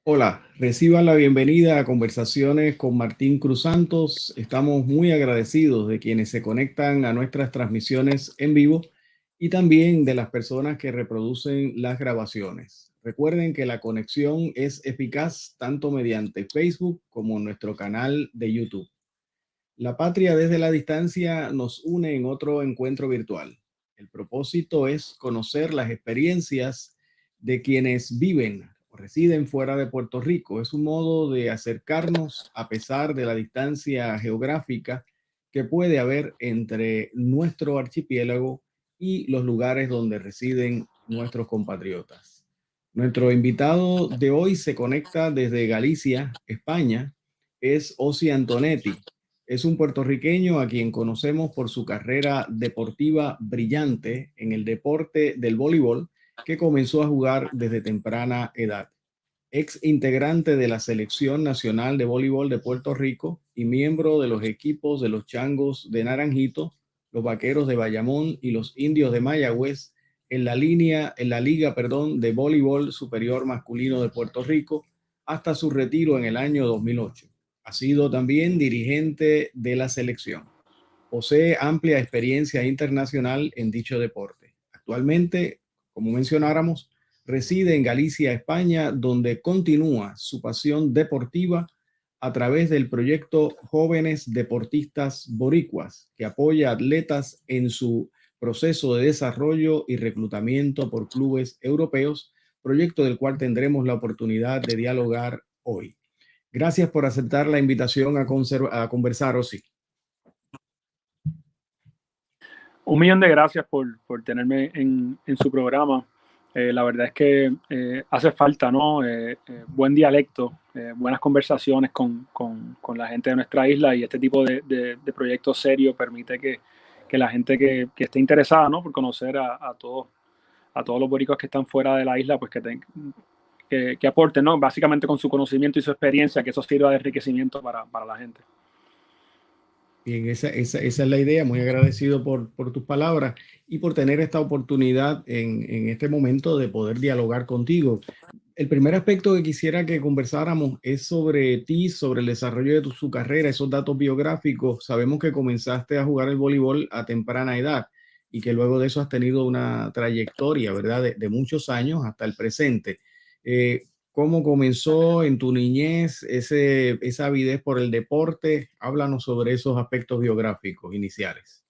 Hola, reciba la bienvenida a Conversaciones con Martín Cruz Santos. Estamos muy agradecidos de quienes se conectan a nuestras transmisiones en vivo y también de las personas que reproducen las grabaciones. Recuerden que la conexión es eficaz tanto mediante Facebook como nuestro canal de YouTube. La patria desde la distancia nos une en otro encuentro virtual. El propósito es conocer las experiencias de quienes viven o residen fuera de Puerto Rico. Es un modo de acercarnos a pesar de la distancia geográfica que puede haber entre nuestro archipiélago y los lugares donde residen nuestros compatriotas. Nuestro invitado de hoy se conecta desde Galicia, España. Es Osi Antonetti. Es un puertorriqueño a quien conocemos por su carrera deportiva brillante en el deporte del voleibol, que comenzó a jugar desde temprana edad. Ex integrante de la Selección Nacional de Voleibol de Puerto Rico y miembro de los equipos de los Changos de Naranjito, los Vaqueros de Bayamón y los Indios de Mayagüez en la Liga, de Voleibol Superior Masculino de Puerto Rico hasta su retiro en el año 2008. Ha sido también dirigente de la selección. Posee amplia experiencia internacional en dicho deporte. Actualmente, como mencionáramos, reside en Galicia, España, donde continúa su pasión deportiva a través del proyecto Jóvenes Deportistas Boricuas, que apoya a atletas en su proceso de desarrollo y reclutamiento por clubes europeos, proyecto del cual tendremos la oportunidad de dialogar hoy. Gracias por aceptar la invitación a conversar, Osi. Un millón de gracias por tenerme en su programa. La verdad es que hace falta, ¿no? Buen dialecto, buenas conversaciones con la gente de nuestra isla, y este tipo de proyectos serios permite que la gente que esté interesada, ¿no? Por conocer a todos los boricuas que están fuera de la isla, pues que aporten, ¿no? Básicamente con su conocimiento y su experiencia, que eso sirva de enriquecimiento para la gente. Bien, esa es la idea. Muy agradecido por tus palabras y por tener esta oportunidad en este momento de poder dialogar contigo. El primer aspecto que quisiera que conversáramos es sobre ti, sobre el desarrollo de su carrera, esos datos biográficos. Sabemos que comenzaste a jugar el voleibol a temprana edad y que luego de eso has tenido una trayectoria, ¿verdad?, de muchos años hasta el presente. ¿Cómo comenzó en tu niñez esa avidez por el deporte? Háblanos sobre esos aspectos biográficos iniciales.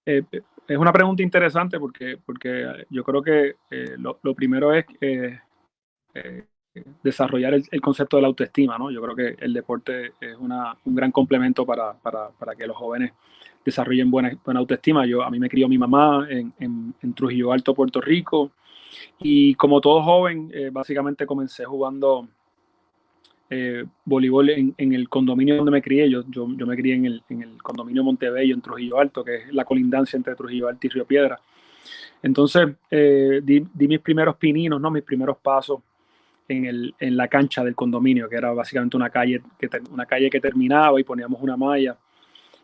Es una pregunta interesante porque yo creo que lo primero es eh, desarrollar el concepto de la autoestima, ¿no? Yo creo que el deporte es un gran complemento para que los jóvenes desarrollen buena autoestima. A mí me crió mi mamá en Trujillo Alto, Puerto Rico, y como todo joven, básicamente comencé jugando voleibol en el condominio donde me crié. Yo me crié en el condominio Montebello, en Trujillo Alto, que es la colindancia entre Trujillo Alto y Río Piedra. Entonces, di mis primeros pininos, ¿no? Mis primeros pasos en la cancha del condominio, que era básicamente una calle que terminaba y poníamos una malla.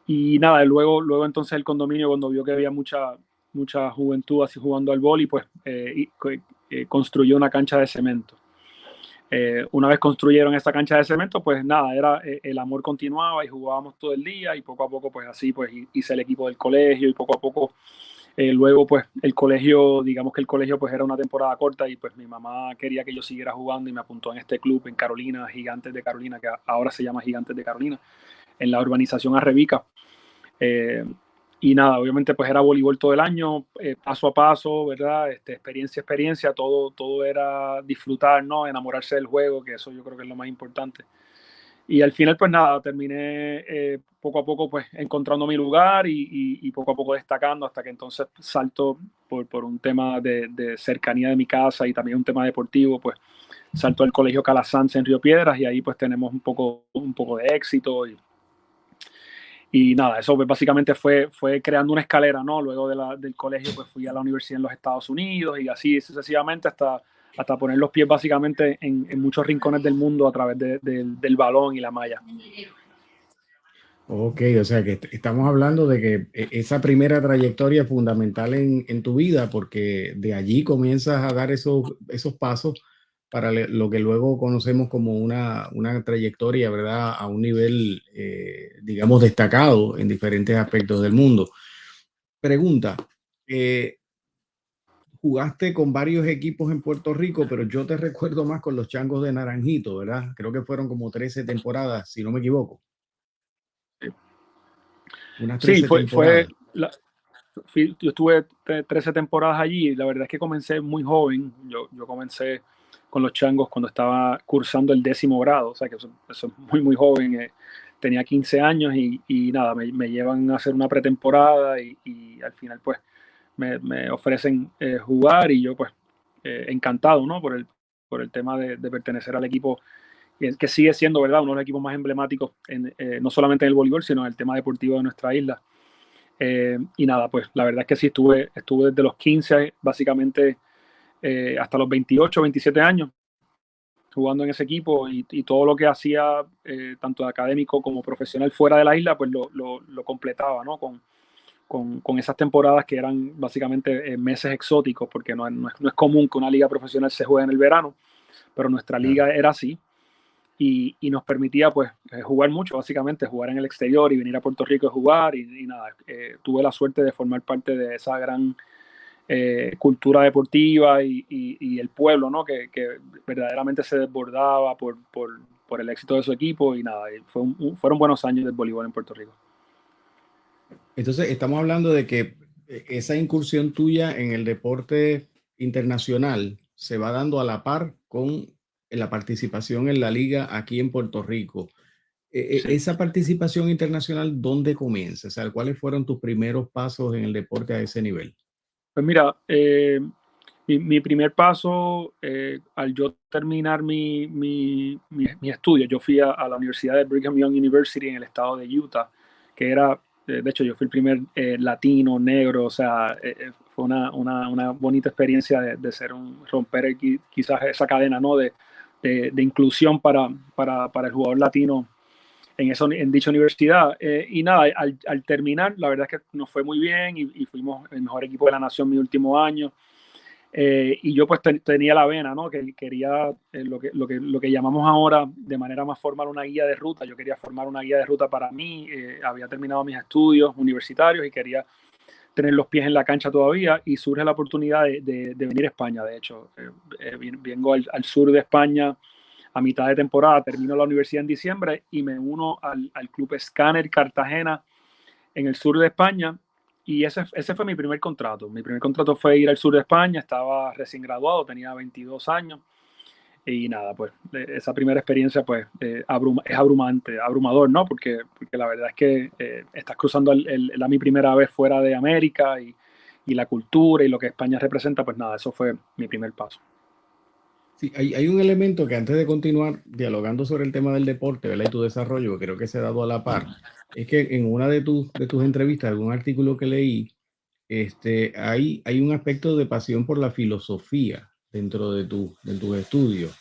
Y nada, luego entonces el condominio, cuando vio que había mucha juventud así jugando al vóley, pues construyó una cancha de cemento. Una vez construyeron esa cancha de cemento, pues nada, el amor continuaba y jugábamos todo el día, y poco a poco pues así pues hice el equipo del colegio, y poco a poco luego pues el colegio, digamos que el colegio pues era una temporada corta, y pues mi mamá quería que yo siguiera jugando y me apuntó en este club en Carolina, Gigantes de Carolina, que ahora se llama Gigantes de Carolina, en la urbanización Arrebica. Y nada, obviamente pues era voleibol todo el año, paso a paso, ¿verdad? Experiencia a experiencia, todo era disfrutar, ¿no? Enamorarse del juego, que eso yo creo que es lo más importante. Y al final pues nada, terminé poco a poco pues encontrando mi lugar y poco a poco destacando, hasta que entonces salto por un tema de cercanía de mi casa y también un tema deportivo, pues salto al Colegio Calasanz en Río Piedras, y ahí pues tenemos un poco de éxito, y nada, eso pues básicamente fue creando una escalera, ¿no? Luego del colegio pues fui a la universidad en los Estados Unidos, y así sucesivamente hasta poner los pies básicamente en muchos rincones del mundo a través del balón y la malla. Ok, o sea que estamos hablando de que esa primera trayectoria es fundamental en tu vida, porque de allí comienzas a dar esos pasos para lo que luego conocemos como una trayectoria, ¿verdad? A un nivel, digamos, destacado en diferentes aspectos del mundo. Pregunta, eh, jugaste con varios equipos en Puerto Rico, pero yo te recuerdo más con los Changos de Naranjito, ¿verdad? Creo que fueron como 13 temporadas, si no me equivoco. Unas Sí, 13 temporadas. yo estuve 13 temporadas allí y la verdad es que comencé muy joven. Yo comencé con los Changos cuando estaba cursando el 10º grado, o sea que eso es muy, muy joven. Tenía 15 años y nada, me llevan a hacer una pretemporada y al final pues me ofrecen jugar y yo pues encantado, ¿no? Por el tema de pertenecer al equipo que sigue siendo, ¿verdad? Uno de los equipos más emblemáticos, no solamente en el voleibol, sino en el tema deportivo de nuestra isla. Y nada, pues la verdad es que sí, estuve desde los 15 básicamente hasta los 28, 27 años jugando en ese equipo y todo lo que hacía, tanto académico como profesional fuera de la isla, pues lo completaba, ¿no? Con esas temporadas que eran básicamente meses exóticos, porque no es común que una liga profesional se juegue en el verano, pero nuestra Claro. liga era así y nos permitía pues jugar mucho, básicamente jugar en el exterior y venir a Puerto Rico a jugar y nada, tuve la suerte de formar parte de esa gran cultura deportiva y el pueblo, ¿no? Que verdaderamente se desbordaba por el éxito de su equipo y nada, fueron buenos años del voleibol en Puerto Rico. Entonces, estamos hablando de que esa incursión tuya en el deporte internacional se va dando a la par con la participación en la liga aquí en Puerto Rico. Sí. Esa participación internacional, ¿dónde comienza? O sea, ¿cuáles fueron tus primeros pasos en el deporte a ese nivel? Pues mira, mi primer paso, al yo terminar mi estudio, yo fui a la Universidad de Brigham Young University en el estado de Utah, que era, de hecho, yo fui el primer latino, negro, o sea, fue una bonita experiencia de ser romper quizás esa cadena, ¿no? De inclusión para el jugador latino en dicha universidad. Y nada, al terminar, la verdad es que nos fue muy bien y fuimos el mejor equipo de la nación mi último año. Y yo pues tenía la vena, ¿no? Que quería lo que llamamos ahora de manera más formal una guía de ruta. Yo quería formar una guía de ruta para mí. Había terminado mis estudios universitarios y quería tener los pies en la cancha todavía y surge la oportunidad de venir a España. De hecho, vengo al sur de España a mitad de temporada, termino la universidad en diciembre y me uno al Club Scanner Cartagena en el sur de España. Y ese fue mi primer contrato. Mi primer contrato fue ir al sur de España, estaba recién graduado, tenía 22 años. Y nada, pues esa primera experiencia pues es abrumante, abrumador, ¿no? Porque la verdad es que estás cruzando mi primera vez fuera de América y la cultura y lo que España representa, pues nada, eso fue mi primer paso. Sí, hay un elemento que antes de continuar dialogando sobre el tema del deporte, ¿verdad? Y tu desarrollo, que creo que se ha dado a la par, es que en una de tus entrevistas, algún artículo que leí, hay un aspecto de pasión por la filosofía dentro de tus estudios.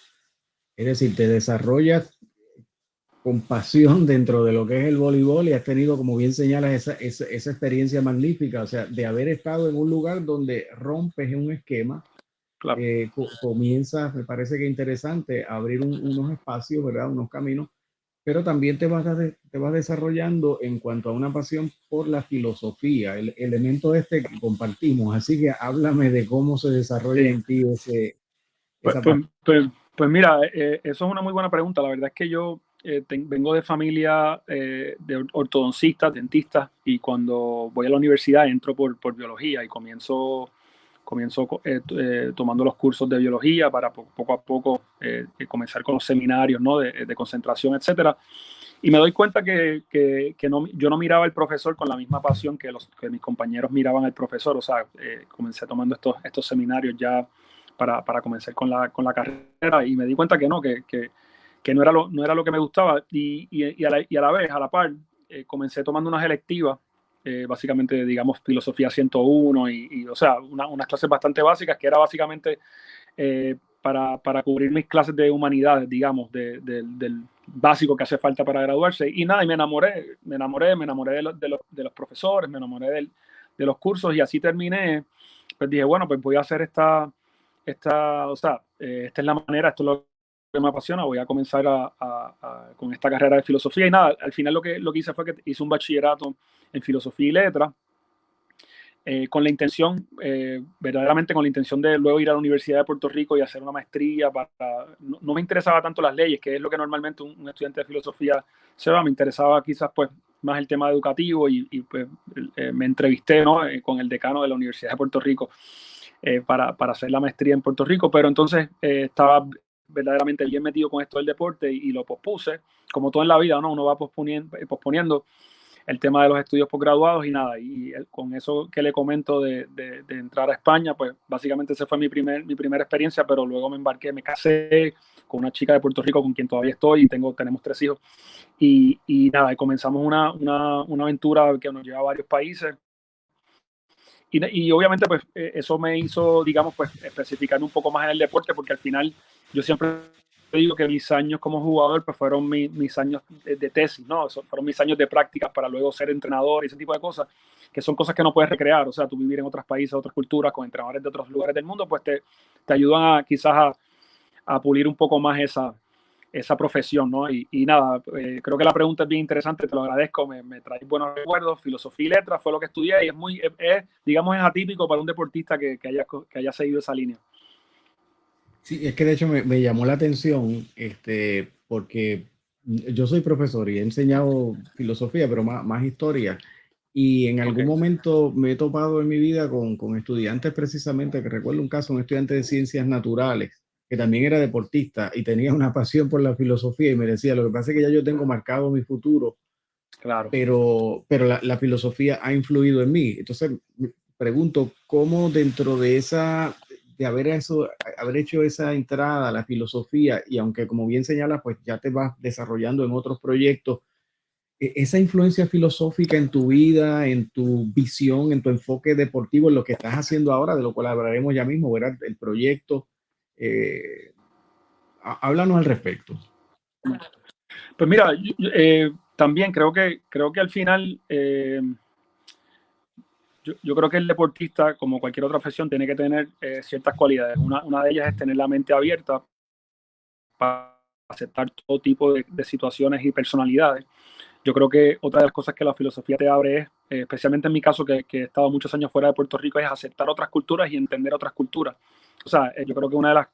Es decir, te desarrollas con pasión dentro de lo que es el voleibol y has tenido, como bien señalas, esa experiencia magnífica, o sea, de haber estado en un lugar donde rompes un esquema, Claro. comienzas, me parece que interesante, a abrir unos espacios, ¿verdad? Unos caminos, pero también te vas desarrollando en cuanto a una pasión por la filosofía, el elemento este que compartimos. Así que háblame de cómo se desarrolla Sí. en ti Pues, esa pues, pasión. pues, pues mira, eso es una muy buena pregunta. La verdad es que yo vengo de familia de ortodoncistas, dentistas, y cuando voy a la universidad entro por biología y comienzo tomando los cursos de biología para poco a poco comenzar con los seminarios, ¿no? de concentración, etcétera. Y me doy cuenta que yo no miraba al profesor con la misma pasión que mis compañeros miraban al profesor. O sea, comencé tomando estos seminarios ya para comenzar con la carrera y me di cuenta que no, que no era lo que me gustaba. Y a la vez, a la par, comencé tomando unas electivas, básicamente, digamos, filosofía 101 o sea, unas clases bastante básicas que era básicamente para cubrir mis clases de humanidades, digamos, del básico que hace falta para graduarse. Y nada, y me enamoré de los profesores, me enamoré de los cursos y así terminé. Pues dije, bueno, pues voy a hacer o sea, esta es la manera, esto es lo que me apasiona, voy a comenzar con esta carrera de filosofía. Y nada, al final lo que hice fue que hice un bachillerato en filosofía y letras, con la intención, verdaderamente con la intención de luego ir a la Universidad de Puerto Rico y hacer una maestría. No me interesaba tanto las leyes, que es lo que normalmente un estudiante de filosofía se va. Me interesaba quizás pues más el tema educativo y pues me entrevisté, ¿no? Con el decano de la Universidad de Puerto Rico, para hacer la maestría en Puerto Rico, pero entonces estaba verdaderamente bien metido con esto del deporte y lo pospuse, como todo en la vida, ¿no? Uno va posponiendo el tema de los estudios posgraduados y nada, y con eso que le comento de entrar a España, pues básicamente esa fue mi primera experiencia, pero luego me embarqué, me casé con una chica de Puerto Rico con quien todavía estoy y tenemos 3 hijos, y nada, y comenzamos una aventura que nos lleva a varios países. Y obviamente pues eso me hizo, digamos, pues especificarme un poco más en el deporte, porque al final yo siempre digo que mis años como jugador pues fueron mis años de tesis, ¿no? Eso fueron mis años de prácticas para luego ser entrenador y ese tipo de cosas, que son cosas que no puedes recrear. O sea, tú vivir en otros países, otras culturas, con entrenadores de otros lugares del mundo, pues te ayudan quizás a pulir un poco más esa profesión, ¿no? Y nada, creo que la pregunta es bien interesante, te lo agradezco, me trae buenos recuerdos. Filosofía y letras fue lo que estudié y digamos, es atípico para un deportista que haya seguido esa línea. Sí, es que de hecho me llamó la atención, porque yo soy profesor y he enseñado filosofía, pero más historia. Y en algún momento me he topado en mi vida con estudiantes precisamente, que recuerdo un caso, un estudiante de ciencias naturales, que también era deportista y tenía una pasión por la filosofía y me decía, lo que pasa es que ya yo tengo marcado mi futuro, Claro. pero la filosofía ha influido en mí. Entonces, me pregunto, ¿cómo dentro de de haber hecho esa entrada a la filosofía, y aunque como bien señalas, pues ya te vas desarrollando en otros proyectos, esa influencia filosófica en tu vida, en tu visión, en tu enfoque deportivo, en lo que estás haciendo ahora, de lo cual hablaremos ya mismo, ¿verdad? El proyecto, eh, háblanos al respecto. Pues mira, también creo que al final, yo creo que el deportista, como cualquier otra profesión, tiene que tener ciertas cualidades. Una de ellas es tener la mente abierta para aceptar todo tipo de situaciones y personalidades. Yo creo que otra de las cosas que la filosofía te abre es, especialmente en mi caso, que he estado muchos años fuera de Puerto Rico, es aceptar otras culturas y entender otras culturas. O sea, yo creo que una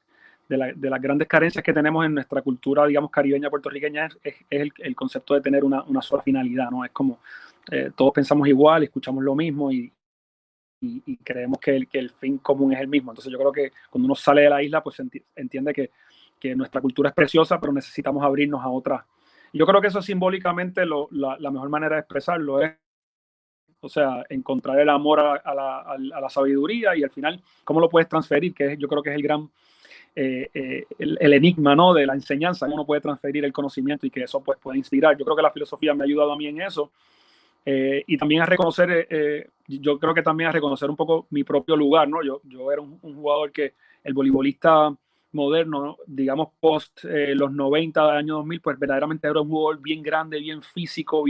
de las grandes carencias que tenemos en nuestra cultura, digamos, caribeña, puertorriqueña, es el concepto de tener una sola finalidad, ¿no? Es como todos pensamos igual, escuchamos lo mismo y creemos que el fin común es el mismo. Entonces yo creo que cuando uno sale de la isla, pues entiende que nuestra cultura es preciosa, pero necesitamos abrirnos a otras. Y yo creo que eso simbólicamente la mejor manera de expresarlo es, o sea, encontrar el amor a la sabiduría y al final, ¿cómo lo puedes transferir? Yo creo que es el gran, el enigma, ¿no? De la enseñanza, cómo uno puede transferir el conocimiento y que eso pues pueda inspirar. Yo creo que la filosofía me ha ayudado a mí en eso. Y también a reconocer, yo creo que también a reconocer un poco mi propio lugar, ¿no? Yo era un jugador que el voleibolista moderno, ¿no? Digamos, post los 90, año 2000, pues verdaderamente era un jugador bien grande, bien físico,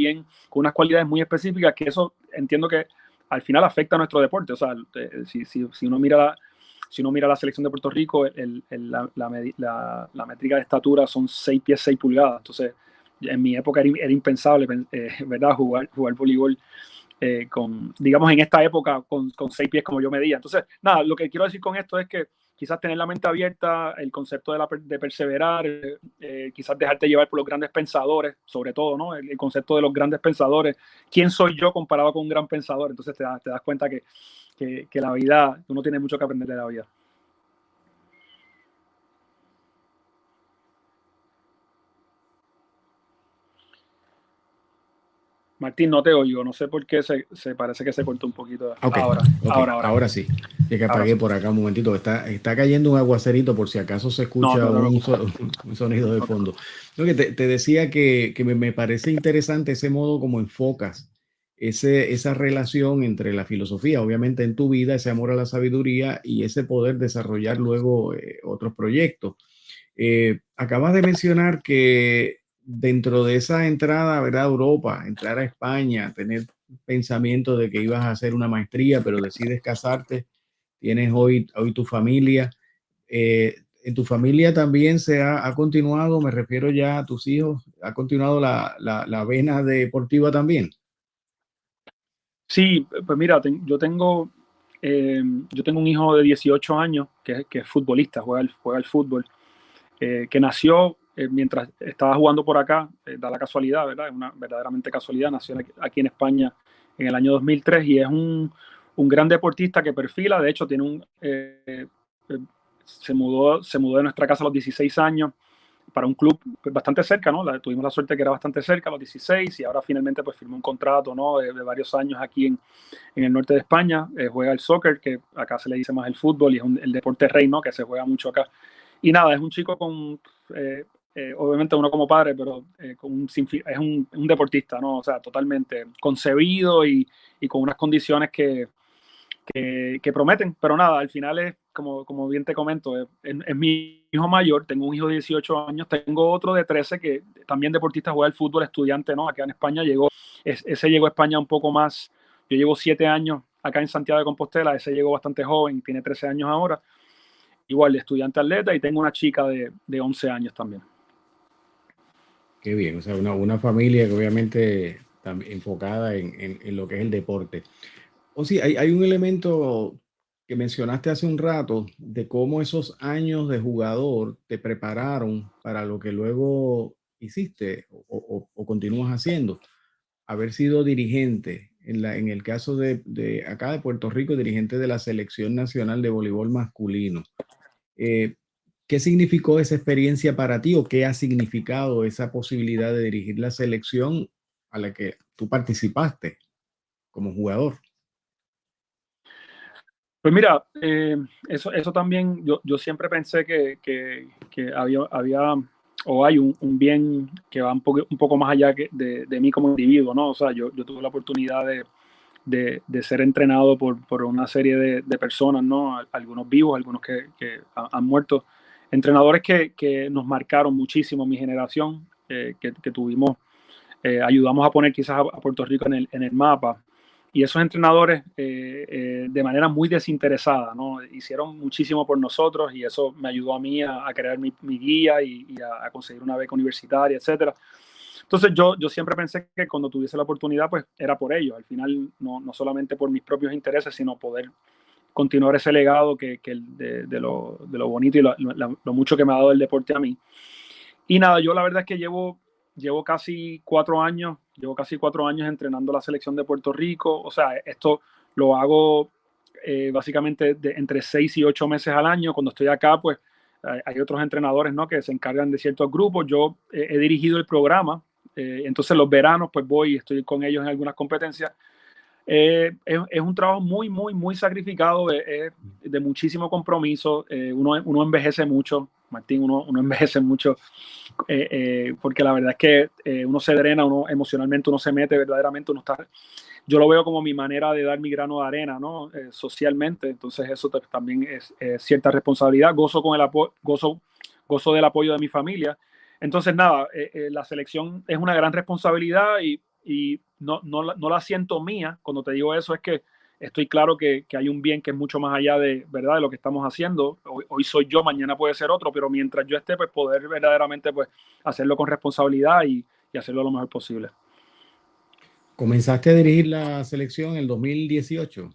con unas cualidades muy específicas, que eso entiendo que al final afecta a nuestro deporte. O sea, si uno mira la selección de Puerto Rico, la métrica de estatura son 6 pies, 6 pulgadas. Entonces, en mi época era impensable, ¿verdad? Jugar voleibol digamos, en esta época con 6 pies como yo medía. Entonces, nada, lo que quiero decir con esto es que quizás tener la mente abierta, el concepto de perseverar, quizás dejarte llevar por los grandes pensadores, sobre todo, ¿no? El concepto de los grandes pensadores. ¿Quién soy yo comparado con un gran pensador? Entonces te das cuenta que la vida, uno tiene mucho que aprender de la vida. Martín, no te oigo, no sé por qué se parece que se cortó un poquito. Ok, ahora sí. Es que apagué Sí. por acá un momentito. Está cayendo un aguacerito por si acaso se No, escucha no te preocupes. un sonido de fondo. Lo que te decía que me parece interesante ese modo como enfocas esa relación entre la filosofía, obviamente en tu vida, ese amor a la sabiduría y ese poder desarrollar luego otros proyectos. Acabas de mencionar que dentro de esa entrada, ¿verdad? A Europa, entrar a España, tener pensamiento de que ibas a hacer una maestría, pero decides casarte, tienes hoy tu familia. ¿En tu familia también ha continuado, me refiero ya a tus hijos, ha continuado la vena deportiva también? Sí, pues mira, yo tengo un hijo de 18 años que es futbolista, juega al fútbol, que nació mientras estaba jugando por acá, da la casualidad, ¿verdad? Es una verdaderamente casualidad, nació aquí en España en el año 2003 y es un gran deportista que perfila, de hecho se mudó de nuestra casa a los 16 años para un club bastante cerca, ¿no? Tuvimos la suerte que era bastante cerca a los 16 y ahora finalmente pues firmó un contrato, ¿no? De varios años aquí en el norte de España, juega el soccer, que acá se le dice más el fútbol y es el deporte rey, ¿no? Que se juega mucho acá. Y nada, es un chico eh, obviamente uno como padre, pero es un deportista, ¿no? O sea, totalmente concebido y con unas condiciones que prometen, pero nada, al final es, como bien te comento, es mi hijo mayor, tengo un hijo de 18 años, tengo otro de 13 que también deportista, juega al fútbol, estudiante, ¿no? Acá en España ese llegó a España un poco más, yo llevo 7 años acá en Santiago de Compostela, ese llegó bastante joven, tiene 13 años ahora, igual de estudiante atleta, y tengo una chica de 11 años también. Qué bien, o sea, una familia que obviamente enfocada en lo que es el deporte. O sí, hay un elemento que mencionaste hace un rato de cómo esos años de jugador te prepararon para lo que luego hiciste o continúas haciendo. Haber sido dirigente, en el caso de acá de Puerto Rico, dirigente de la Selección Nacional de Voleibol Masculino. Eh, ¿Qué significó esa experiencia para ti o qué ha significado esa posibilidad de dirigir la selección a la que tú participaste como jugador? Pues mira, eso también, yo siempre pensé que había o hay un bien que va un poco más allá de mí como individuo, ¿no? O sea, yo tuve la oportunidad de ser entrenado por una serie de personas, ¿no? Algunos vivos, algunos que han muerto. Entrenadores que nos marcaron muchísimo mi generación, que tuvimos, ayudamos a poner quizás a Puerto Rico en el mapa. Y esos entrenadores, de manera muy desinteresada, ¿no? Hicieron muchísimo por nosotros y eso me ayudó a mí a crear mi guía y a conseguir una beca universitaria, etcétera. Entonces yo siempre pensé que cuando tuviese la oportunidad, pues era por ello. Al final, no solamente por mis propios intereses, sino poder continuar ese legado de lo bonito y lo mucho que me ha dado el deporte a mí. Y nada, yo la verdad es que llevo casi 4 años entrenando la selección de Puerto Rico. O sea, esto lo hago básicamente entre 6 y 8 meses al año. Cuando estoy acá, pues hay otros entrenadores, ¿no? Que se encargan de ciertos grupos. Yo he dirigido el programa, entonces los veranos pues voy y estoy con ellos en algunas competencias. Es un trabajo muy, muy, muy sacrificado, de muchísimo compromiso. Uno envejece mucho, Martín, uno envejece mucho, porque la verdad es que uno se drena, uno emocionalmente, uno se mete verdaderamente, yo lo veo como mi manera de dar mi grano de arena, ¿no? Socialmente, entonces eso también es cierta responsabilidad, gozo del apoyo de mi familia. Entonces, nada, la selección es una gran responsabilidad y no la siento mía. Cuando te digo eso es que estoy claro que hay un bien que es mucho más allá de, ¿verdad?, de lo que estamos haciendo. Hoy soy yo, mañana puede ser otro, pero mientras yo esté, pues poder verdaderamente pues, hacerlo con responsabilidad y hacerlo lo mejor posible. ¿Comenzaste a dirigir la selección en el 2018?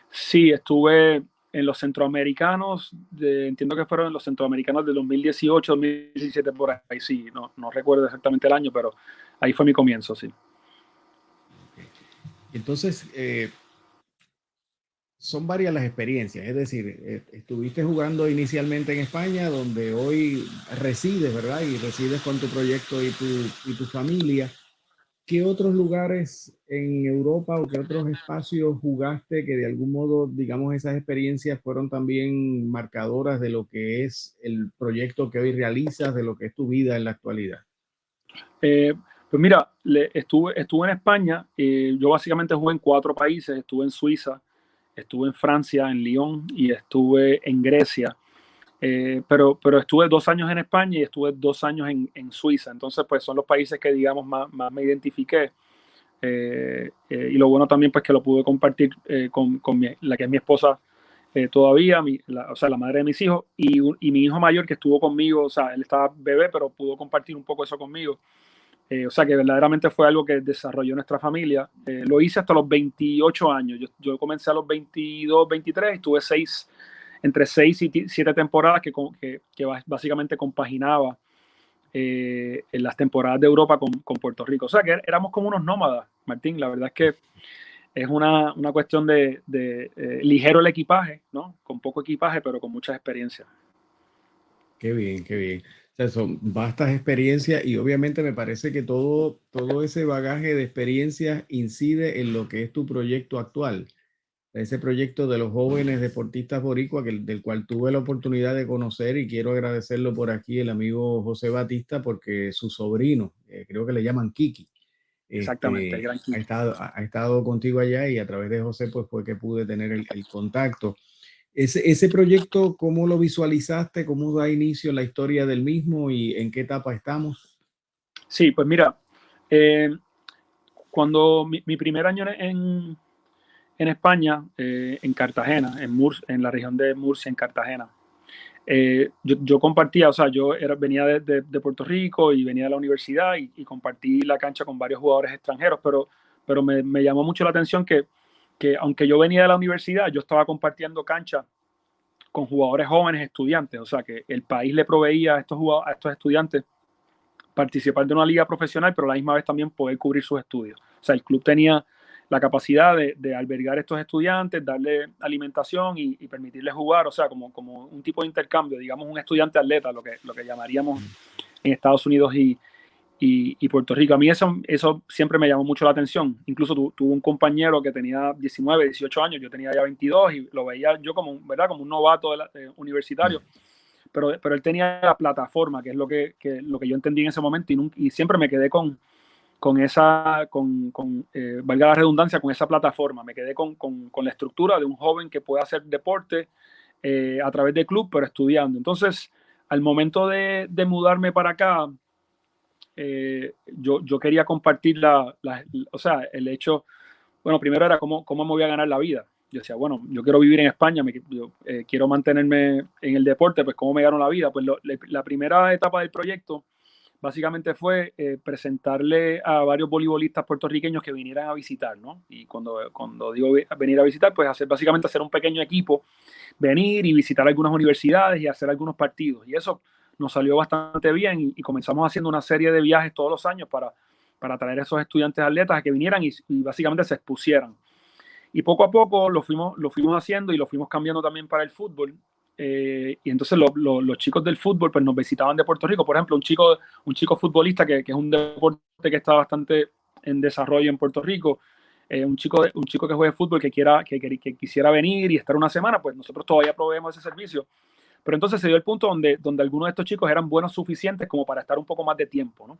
Sí, estuve en los centroamericanos, entiendo que fueron en los centroamericanos del 2018, 2017, por ahí, sí, no recuerdo exactamente el año, pero ahí fue mi comienzo, sí. Entonces, son varias las experiencias, es decir, estuviste jugando inicialmente en España, donde hoy resides, ¿verdad? Y resides con tu proyecto y tu familia. ¿Qué otros lugares en Europa o qué otros espacios jugaste que de algún modo, digamos, esas experiencias fueron también marcadoras de lo que es el proyecto que hoy realizas, de lo que es tu vida en la actualidad? Eh, pues mira, estuve en España, yo básicamente jugué en 4 países, estuve en Suiza, estuve en Francia, en Lyon y estuve en Grecia. Pero estuve 2 años en España y estuve 2 años en Suiza. Entonces, pues son los países que, digamos, más me identifiqué. Y lo bueno también, pues que lo pude compartir con la que es mi esposa todavía, o sea, la madre de mis hijos, y mi hijo mayor que estuvo conmigo, o sea, él estaba bebé, pero pudo compartir un poco eso conmigo. O sea, que verdaderamente fue algo que desarrolló nuestra familia. Lo hice hasta los 28 años. Yo comencé a los 22, 23, estuve entre 6 y 7 temporadas que básicamente compaginaba en las temporadas de Europa con Puerto Rico. O sea, que éramos como unos nómadas, Martín. La verdad es que es una cuestión de ligero el equipaje, ¿no? Con poco equipaje, pero con mucha experiencia. Qué bien, qué bien. O sea, son vastas experiencias y obviamente me parece que todo ese bagaje de experiencias incide en lo que es tu proyecto actual. Ese proyecto de los jóvenes deportistas boricua, del cual tuve la oportunidad de conocer y quiero agradecerlo por aquí el amigo José Batista porque su sobrino, creo que le llaman Kiki, Exactamente, el gran Kiki. ha estado contigo allá y a través de José pues fue que pude tener el contacto. Ese proyecto, ¿cómo lo visualizaste? ¿Cómo da inicio la historia del mismo y en qué etapa estamos? Sí, pues mira, cuando mi primer año en España, en Cartagena, en la región de Murcia, en Cartagena, yo compartía, o sea, venía de Puerto Rico y venía de la universidad y compartí la cancha con varios jugadores extranjeros, pero me llamó mucho la atención que aunque yo venía de la universidad, yo estaba compartiendo cancha con jugadores jóvenes, estudiantes, o sea, que el país le proveía a estos estudiantes participar de una liga profesional, pero a la misma vez también poder cubrir sus estudios. O sea, el club tenía la capacidad de albergar a estos estudiantes, darle alimentación y permitirles jugar, o sea, como un tipo de intercambio, digamos un estudiante atleta, lo que llamaríamos en Estados Unidos y Puerto Rico. A mí eso siempre me llamó mucho la atención. Incluso tuve un compañero que tenía 19, 18 años, yo tenía ya 22 y lo veía yo como, ¿verdad? Como un novato universitario. Pero él tenía la plataforma, que es lo que yo entendí en ese momento, y siempre me quedé con esa, valga la redundancia, con esa plataforma. Me quedé con la estructura de un joven que puede hacer deporte a través del club, pero estudiando. Entonces, al momento de mudarme para acá, yo quería compartir o sea, el hecho, bueno, primero era cómo me voy a ganar la vida. Yo decía, bueno, yo quiero vivir en España, yo quiero mantenerme en el deporte, pues cómo me gano la vida. Pues la primera etapa del proyecto básicamente fue presentarle a varios voleibolistas puertorriqueños que vinieran a visitar, ¿no? Y cuando digo venir a visitar, pues básicamente hacer un pequeño equipo, venir y visitar algunas universidades y hacer algunos partidos. Y eso nos salió bastante bien y comenzamos haciendo una serie de viajes todos los años para traer a esos estudiantes atletas a que vinieran y básicamente se expusieran. Y poco a poco lo fuimos haciendo y lo fuimos cambiando también para el fútbol. Y entonces los chicos del fútbol pues nos visitaban de Puerto Rico. Por ejemplo, un chico futbolista que es un deporte que está bastante en desarrollo en Puerto Rico. Un chico que juegue fútbol que quisiera venir y estar una semana, pues nosotros todavía proveemos ese servicio. Pero entonces se dio el punto donde algunos de estos chicos eran buenos suficientes como para estar un poco más de tiempo, ¿no?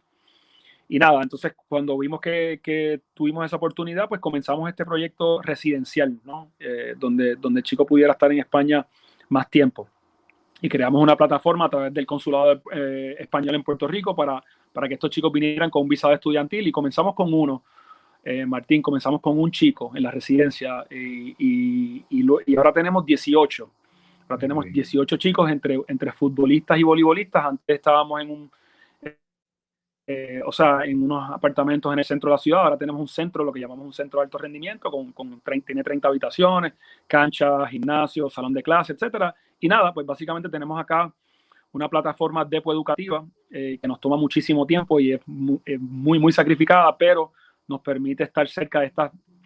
Y nada, entonces cuando vimos que tuvimos esa oportunidad, pues comenzamos este proyecto residencial, ¿no? Donde el chico pudiera estar en España más tiempo. Y creamos una plataforma a través del Consulado Español en Puerto Rico para que estos chicos vinieran con un visado estudiantil y comenzamos con uno. Martín, comenzamos con un chico en la residencia y ahora tenemos 18. Ahora tenemos 18 chicos entre futbolistas y voleibolistas. Antes estábamos o sea, en unos apartamentos en el centro de la ciudad. Ahora tenemos un centro, lo que llamamos un centro de alto rendimiento, tiene 30 habitaciones, cancha, gimnasio, salón de clase, etcétera. Y nada, pues básicamente tenemos acá una plataforma depoeducativa que nos toma muchísimo tiempo y es muy, muy sacrificada, pero nos permite estar cerca de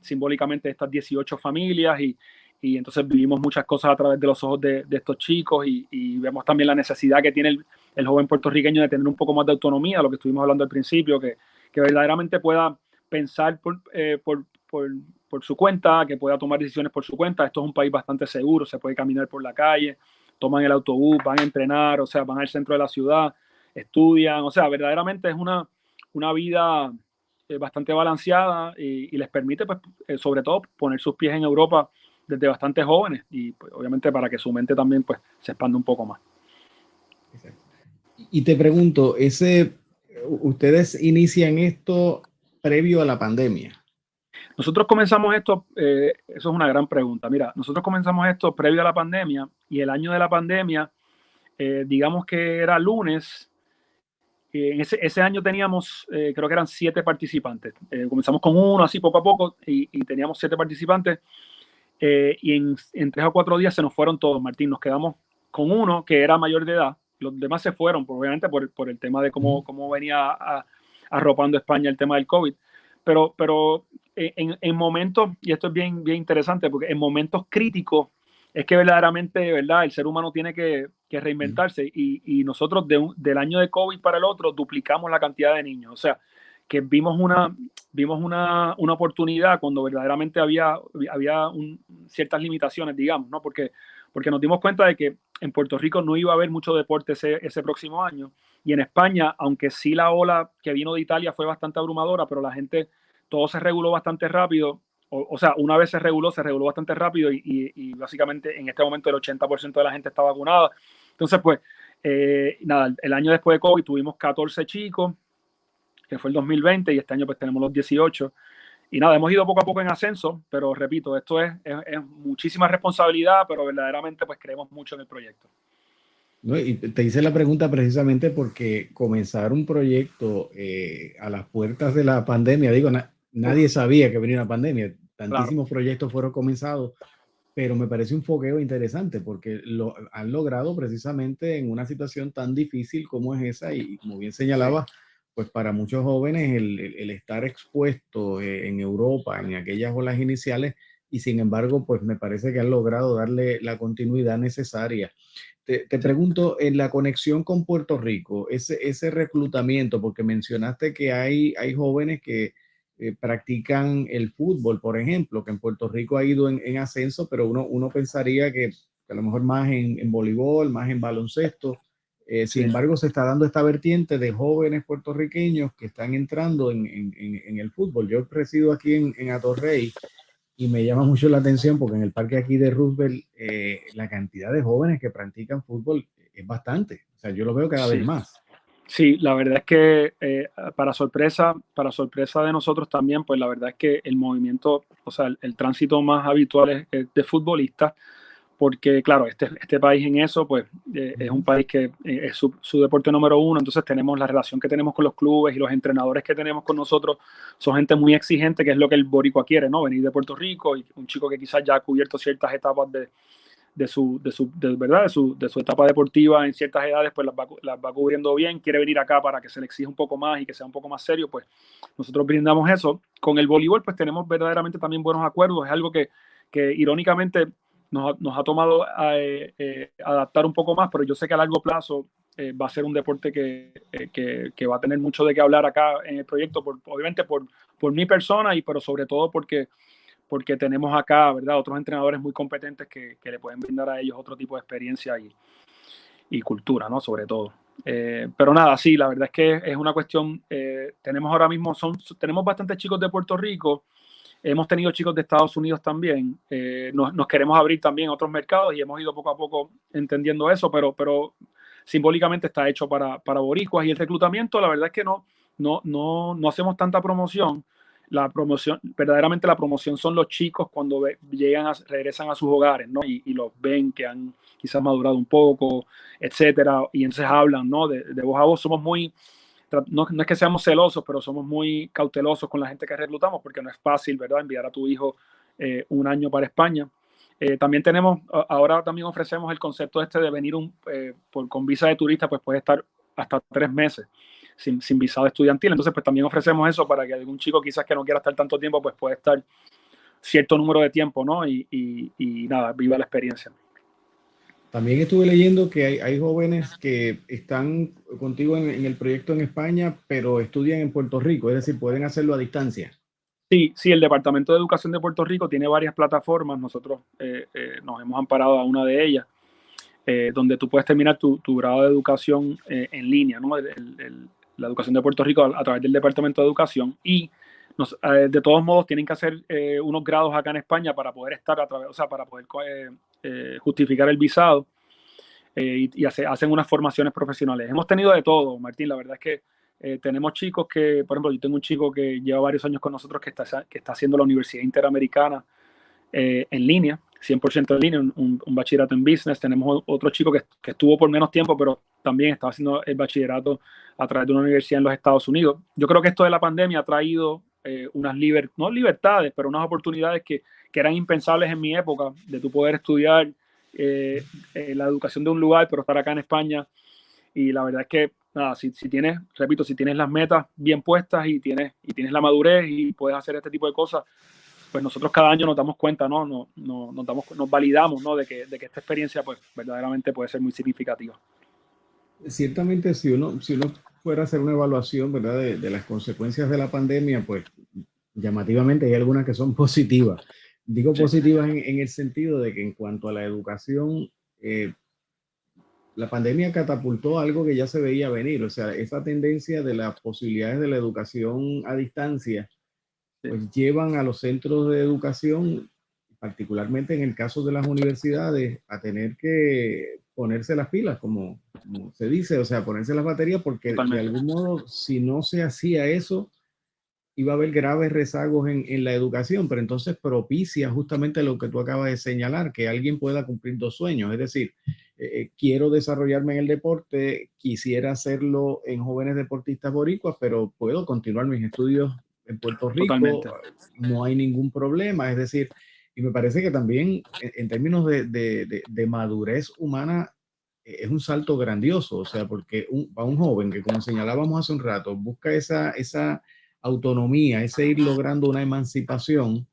simbólicamente de estas 18 familias y entonces vivimos muchas cosas a través de los ojos de estos chicos y vemos también la necesidad que tiene el joven puertorriqueño de tener un poco más de autonomía, lo que estuvimos hablando al principio, que verdaderamente pueda pensar por su cuenta, que pueda tomar decisiones por su cuenta. Esto es un país bastante seguro, se puede caminar por la calle, toman el autobús, van a entrenar, o sea, van al centro de la ciudad, estudian, o sea, verdaderamente es una vida bastante balanceada y les permite, pues, sobre todo, poner sus pies en Europa desde bastante jóvenes y pues, obviamente para que su mente también pues, se expanda un poco más. Y te pregunto, ¿ustedes inician esto previo a la pandemia? Nosotros comenzamos esto, eso es una gran pregunta. Mira, nosotros comenzamos esto previo a la pandemia y el año de la pandemia, digamos que era lunes. En ese año teníamos, creo que eran 7 participantes. Comenzamos con uno, así poco a poco, y teníamos 7 participantes. Y en 3 o 4 días se nos fueron todos, Martín. Nos quedamos con uno que era mayor de edad. Los demás se fueron, obviamente, por el tema de cómo venía arropando España el tema del COVID. Pero en momentos, y esto es bien, bien interesante, porque en momentos críticos es que verdaderamente, ¿verdad? El ser humano tiene que reinventarse y nosotros del año de COVID para el otro duplicamos la cantidad de niños. O sea, que vimos una oportunidad cuando verdaderamente había ciertas limitaciones, digamos, ¿no? Porque nos dimos cuenta de que en Puerto Rico no iba a haber mucho deporte ese próximo año y en España, aunque sí la ola que vino de Italia fue bastante abrumadora, pero la gente, todo se reguló bastante rápido. O sea, una vez se reguló bastante rápido y básicamente en este momento el 80% de la gente está vacunada. Entonces, pues, nada, el año después de COVID tuvimos 14 chicos, que fue el 2020, y este año pues tenemos los 18. Y nada, hemos ido poco a poco en ascenso, pero repito, esto es muchísima responsabilidad, pero verdaderamente pues creemos mucho en el proyecto. No, y te hice la pregunta precisamente porque comenzar un proyecto a las puertas de la pandemia, digo, nadie sabía que venía una pandemia, tantísimos proyectos fueron comenzados, pero me parece un fogueo interesante porque lo han logrado precisamente en una situación tan difícil como es esa y como bien señalaba, pues para muchos jóvenes el estar expuesto en Europa, en aquellas olas iniciales, y sin embargo, pues me parece que han logrado darle la continuidad necesaria. Te pregunto, en la conexión con Puerto Rico, ese reclutamiento, porque mencionaste que hay jóvenes que practican el fútbol, por ejemplo, que en Puerto Rico ha ido en ascenso, pero uno pensaría que a lo mejor más en voleibol, más en baloncesto. Sin embargo, se está dando esta vertiente de jóvenes puertorriqueños que están entrando en el fútbol. Yo resido aquí en Atorrey y me llama mucho la atención porque en el parque aquí de Roosevelt la cantidad de jóvenes que practican fútbol es bastante. O sea, yo lo veo cada vez más. Sí, la verdad es que para sorpresa de nosotros también, pues la verdad es que el movimiento, o sea, el tránsito más habitual es de futbolistas, porque claro, este país en eso, pues es un país que es su deporte número uno, entonces tenemos la relación que tenemos con los clubes y los entrenadores que tenemos con nosotros, son gente muy exigente, que es lo que el boricua quiere, ¿no? Venir de Puerto Rico y un chico que quizás ya ha cubierto ciertas etapas de su etapa deportiva en ciertas edades, pues las va cubriendo bien, quiere venir acá para que se le exija un poco más y que sea un poco más serio, pues nosotros brindamos eso. Con el voleibol, pues tenemos verdaderamente también buenos acuerdos, es algo que irónicamente nos ha tomado adaptar un poco más, pero yo sé que a largo plazo va a ser un deporte que va a tener mucho de qué hablar acá en el proyecto, obviamente por mi persona, pero sobre todo porque tenemos acá, ¿verdad?, otros entrenadores muy competentes que le pueden brindar a ellos otro tipo de experiencia y cultura, ¿no? Sobre todo. Pero nada, sí, la verdad es que es una cuestión, tenemos ahora mismo, tenemos bastantes chicos de Puerto Rico, hemos tenido chicos de Estados Unidos también, nos queremos abrir también a otros mercados y hemos ido poco a poco entendiendo eso, pero simbólicamente está hecho para boricuas, y el reclutamiento, la verdad es que no hacemos tanta promoción. Verdaderamente la promoción son los chicos cuando regresan a sus hogares, ¿no? Y los ven que han quizás madurado un poco, etcétera, y entonces hablan, ¿no? De voz a voz. Somos muy, no es que seamos celosos, pero somos muy cautelosos con la gente que reclutamos porque no es fácil, ¿verdad?, enviar a tu hijo un año para España. También ahora también ofrecemos el concepto de venir con visa de turista, pues puede estar hasta 3 meses sin visado estudiantil. Entonces, pues también ofrecemos eso para que algún chico quizás que no quiera estar tanto tiempo, pues puede estar cierto número de tiempo, ¿no? Y nada, viva la experiencia. También estuve leyendo que hay jóvenes que están contigo en el proyecto en España, pero estudian en Puerto Rico, es decir, pueden hacerlo a distancia. Sí, el Departamento de Educación de Puerto Rico tiene varias plataformas. Nosotros nos hemos amparado a una de ellas, donde tú puedes terminar tu grado de educación en línea, ¿no? La educación de Puerto Rico a través del Departamento de Educación, y de todos modos tienen que hacer unos grados acá en España para poder estar para poder justificar el visado, y hacen unas formaciones profesionales. Hemos tenido de todo, Martín, la verdad es que Tenemos chicos que, por ejemplo, yo tengo un chico que lleva varios años con nosotros que está haciendo la Universidad Interamericana en línea, 100% en línea, un bachillerato en business. Tenemos otro chico que estuvo por menos tiempo, pero también estaba haciendo el bachillerato a través de una universidad en los Estados Unidos. Yo creo que esto de la pandemia ha traído unas no libertades, pero unas oportunidades que eran impensables en mi época, de tu poder estudiar la educación de un lugar, pero estar acá en España. Y la verdad es que, nada, si tienes, repito, si tienes las metas bien puestas y tienes la madurez y puedes hacer este tipo de cosas, pues nosotros cada año nos damos cuenta, ¿no? Nos validamos, ¿no? De que esta experiencia, pues, verdaderamente puede ser muy significativa. Ciertamente, si uno fuera a hacer una evaluación, ¿verdad? De las consecuencias de la pandemia, pues llamativamente hay algunas que son positivas. Digo positivas en el sentido de que en cuanto a la educación, la pandemia catapultó algo que ya se veía venir, o sea, esa tendencia de las posibilidades de la educación a distancia, pues llevan a los centros de educación, particularmente en el caso de las universidades, a tener que ponerse las pilas, como se dice, o sea, ponerse las baterías, porque Totalmente. de algún modo, si no se hacía eso, iba a haber graves rezagos en la educación, pero entonces propicia justamente lo que tú acabas de señalar, que alguien pueda cumplir dos sueños, es decir, quiero desarrollarme en el deporte, quisiera hacerlo en jóvenes deportistas boricuas, pero puedo continuar mis estudios en Puerto Rico, Totalmente. no hay ningún problema, es decir, y me parece que también en términos de madurez humana es un salto grandioso, o sea, porque a un joven que, como señalábamos hace un rato, busca esa autonomía, ese ir logrando una emancipación,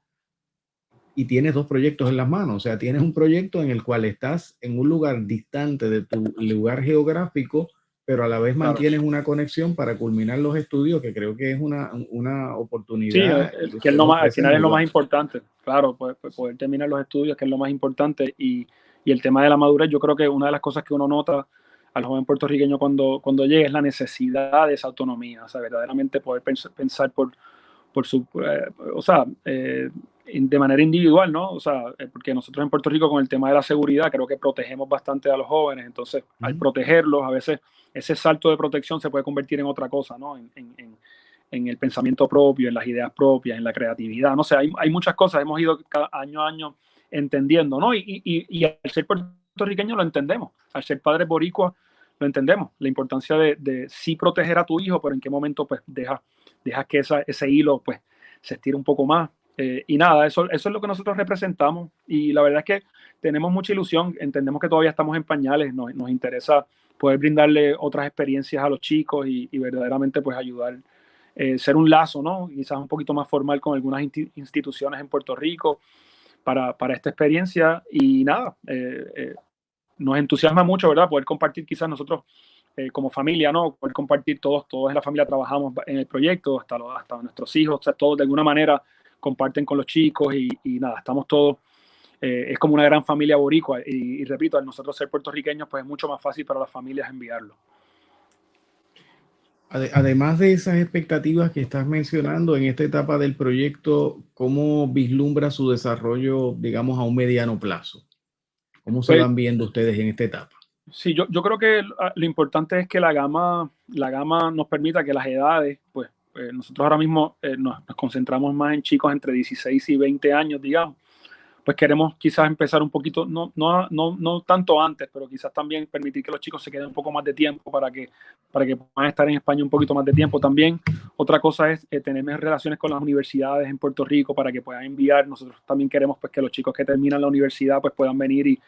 y tienes dos proyectos en las manos. O sea, tienes un proyecto en el cual estás en un lugar distante de tu lugar geográfico, pero a la vez mantienes una conexión para culminar los estudios, que creo que es una Sí, oportunidad que que ustedes al ofrecen final es muy lo más buena. importante, claro, poder terminar los estudios, que es lo más importante, y el tema de la madurez, yo creo que una de las cosas que uno nota al joven puertorriqueño cuando llega es la necesidad de esa autonomía, o sea, verdaderamente poder pensar por su, o sea, de manera individual, ¿no? O sea, porque nosotros en Puerto Rico con el tema de la seguridad creo que protegemos bastante a los jóvenes, entonces al protegerlos, a veces ese salto de protección se puede convertir en otra cosa, ¿no? En el pensamiento propio, en las ideas propias, en la creatividad, no sé, hay muchas cosas, hemos ido año a año entendiendo, ¿no? Y al ser puertorriqueño lo entendemos, al ser padres boricuas lo entendemos, la importancia de sí proteger a tu hijo, pero en qué momento pues dejas que ese hilo pues se estire un poco más. Y nada, eso es lo que nosotros representamos y la verdad es que tenemos mucha ilusión, entendemos que todavía estamos en pañales, nos interesa poder brindarle otras experiencias a los chicos y verdaderamente pues ayudar, ser un lazo, ¿no? Quizás un poquito más formal con algunas instituciones en Puerto Rico para esta experiencia y nada, nos entusiasma mucho, ¿verdad? Poder compartir quizás nosotros como familia, ¿no? Poder compartir todos en la familia trabajamos en el proyecto, hasta nuestros hijos, o sea, todos de alguna manera comparten con los chicos y nada, estamos todos, es como una gran familia boricua y repito, al nosotros ser puertorriqueños, pues es mucho más fácil para las familias enviarlo. Además de esas expectativas que estás mencionando en esta etapa del proyecto, ¿cómo vislumbra su desarrollo, digamos, a un mediano plazo? ¿Cómo se Pues, van viendo ustedes en esta etapa? sí, yo creo que lo importante es que la gama nos permita que las edades, pues nosotros ahora mismo nos concentramos más en chicos entre 16 y 20 años, digamos, pues queremos quizás empezar un poquito, no tanto antes, pero quizás también permitir que los chicos se queden un poco más de tiempo para que puedan estar en España un poquito más de tiempo. También otra cosa es tener relaciones con las universidades en Puerto Rico para que puedan enviar. Nosotros también queremos pues que los chicos que terminan la universidad pues puedan venir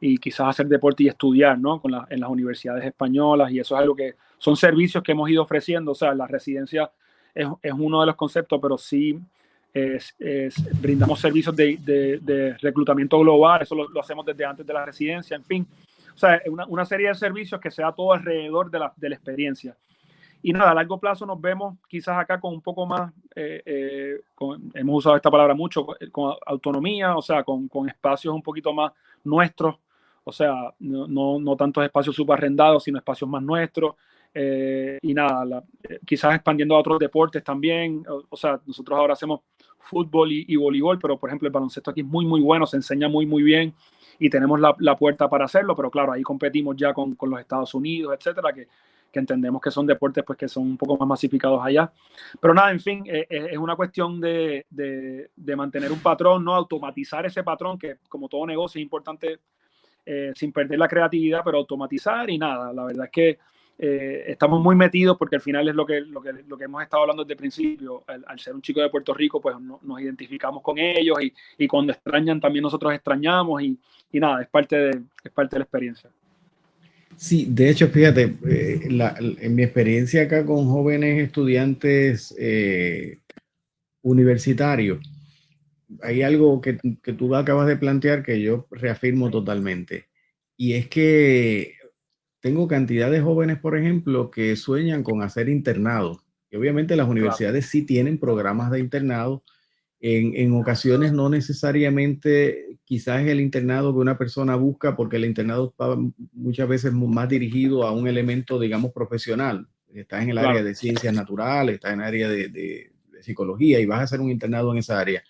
y quizás hacer deporte y estudiar, ¿no? En las universidades españolas, y eso es algo que son servicios que hemos ido ofreciendo. O sea, la residencia es uno de los conceptos, pero sí brindamos servicios de reclutamiento global, eso lo hacemos desde antes de la residencia, en fin. O sea, una serie de servicios que sea todo alrededor de la experiencia. Y nada, a largo plazo nos vemos quizás acá con un poco más, hemos usado esta palabra mucho, con autonomía, o sea, con espacios un poquito más nuestros, o sea, no tantos espacios subarrendados, sino espacios más nuestros. Y nada, quizás expandiendo a otros deportes también. O sea, nosotros ahora hacemos fútbol y voleibol, pero por ejemplo el baloncesto aquí es muy, muy bueno, se enseña muy, muy bien y tenemos la puerta para hacerlo, pero claro, ahí competimos ya con los Estados Unidos, etcétera, entendemos que son deportes pues que son un poco más masificados allá. Pero nada, en fin, es una cuestión de mantener un patrón, ¿no? Automatizar ese patrón, que como todo negocio es importante, sin perder la creatividad, pero automatizar y nada. La verdad es que estamos muy metidos porque al final es lo que hemos estado hablando desde el principio. Al ser un chico de Puerto Rico, pues nos identificamos con ellos y cuando extrañan también nosotros extrañamos y nada, es parte de la experiencia. Sí, de hecho, fíjate, en mi experiencia acá con jóvenes estudiantes universitarios, hay algo que tú acabas de plantear que yo reafirmo totalmente. Y es que tengo cantidad de jóvenes, por ejemplo, que sueñan con hacer internado. Y obviamente las universidades sí tienen programas de internado. En ocasiones no necesariamente quizás es el internado que una persona busca, porque el internado está muchas veces más dirigido a un elemento, digamos, profesional. Estás en el área de ciencias naturales, estás en el área de psicología y vas a hacer un internado en esa área.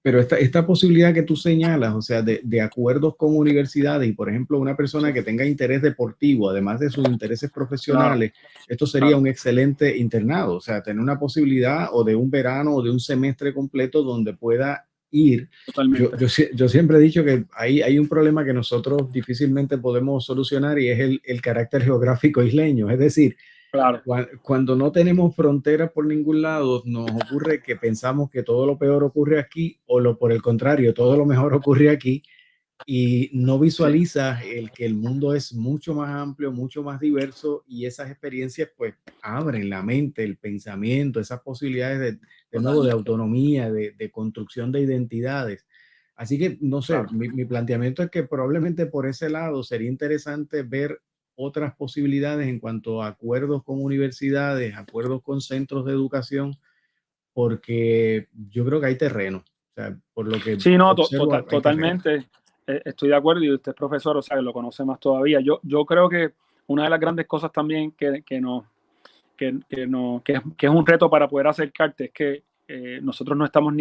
Pero esta posibilidad que tú señalas, o sea, de acuerdos con universidades y, por ejemplo, una persona que tenga interés deportivo, además de sus intereses profesionales, esto sería un excelente internado, o sea, tener una posibilidad o de un verano o de un semestre completo donde pueda ir. Yo siempre he dicho que hay un problema que nosotros difícilmente podemos solucionar y es el carácter geográfico isleño, es decir, Claro. cuando no tenemos fronteras por ningún lado, nos ocurre que pensamos que todo lo peor ocurre aquí o por el contrario, todo lo mejor ocurre aquí y no visualizas el que el mundo es mucho más amplio, mucho más diverso y esas experiencias pues abren la mente, el pensamiento, esas posibilidades de nuevo de autonomía, de construcción de identidades. Así que, no sé, mi planteamiento es que probablemente por ese lado sería interesante ver otras posibilidades en cuanto a acuerdos con universidades, acuerdos con centros de educación, porque yo creo que hay terreno. O sea, por lo que Sí, no, observo, hay terreno. totalmente. Estoy de acuerdo y usted es profesor, o sea, que lo conoce más todavía. Yo creo que una de las grandes cosas también que es un reto para poder acercarte es que nosotros no estamos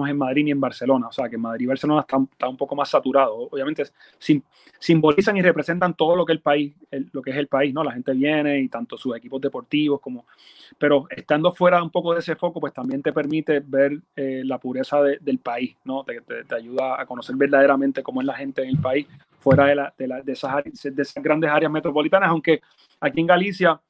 en Madrid ni en Barcelona, o sea que en Madrid y Barcelona está un poco más saturado. Obviamente simbolizan y representan todo lo que lo que es el país, ¿no? La gente viene y tanto sus equipos deportivos pero estando fuera un poco de ese foco, pues también te permite ver la pureza del país, ¿no? Te ayuda a conocer verdaderamente cómo es la gente en el país, fuera de esas grandes áreas metropolitanas, aunque aquí en Galicia,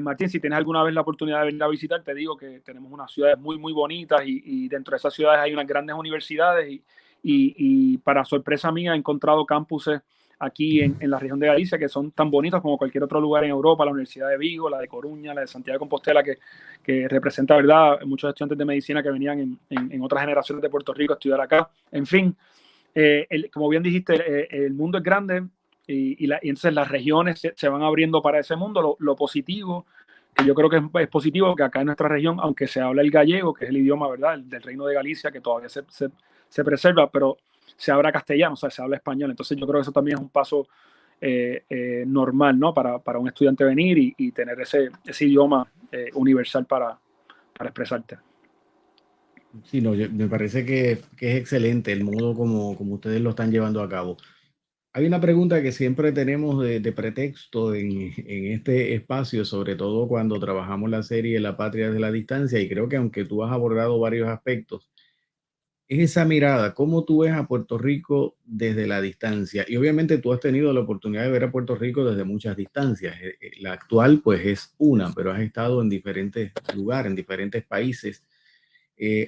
Martín, si tienes alguna vez la oportunidad de venir a visitar, te digo que tenemos unas ciudades muy, muy bonitas y dentro de esas ciudades hay unas grandes universidades y para sorpresa mía he encontrado campuses aquí en la región de Galicia que son tan bonitos como cualquier otro lugar en Europa, la Universidad de Vigo, la de Coruña, la de Santiago de Compostela, que representa, ¿verdad?, muchos estudiantes de medicina que venían en otras generaciones de Puerto Rico a estudiar acá. En fin, como bien dijiste, el mundo es grande y entonces las regiones se van abriendo para ese mundo. Lo positivo, que yo creo que es positivo, que acá en nuestra región, aunque se habla el gallego, que es el idioma, ¿verdad?, del Reino de Galicia, que todavía se preserva, pero se habla castellano, o sea, se habla español. Entonces yo creo que eso también es un paso normal, ¿no?, para un estudiante venir y tener ese idioma universal para expresarte. Sí, no, me parece que es excelente el modo como ustedes lo están llevando a cabo. Hay una pregunta que siempre tenemos de pretexto en este espacio, sobre todo cuando trabajamos la serie La Patria de la Distancia, y creo que aunque tú has abordado varios aspectos, es esa mirada, cómo tú ves a Puerto Rico desde la distancia. Y obviamente tú has tenido la oportunidad de ver a Puerto Rico desde muchas distancias. La actual pues es una, pero has estado en diferentes lugares, en diferentes países.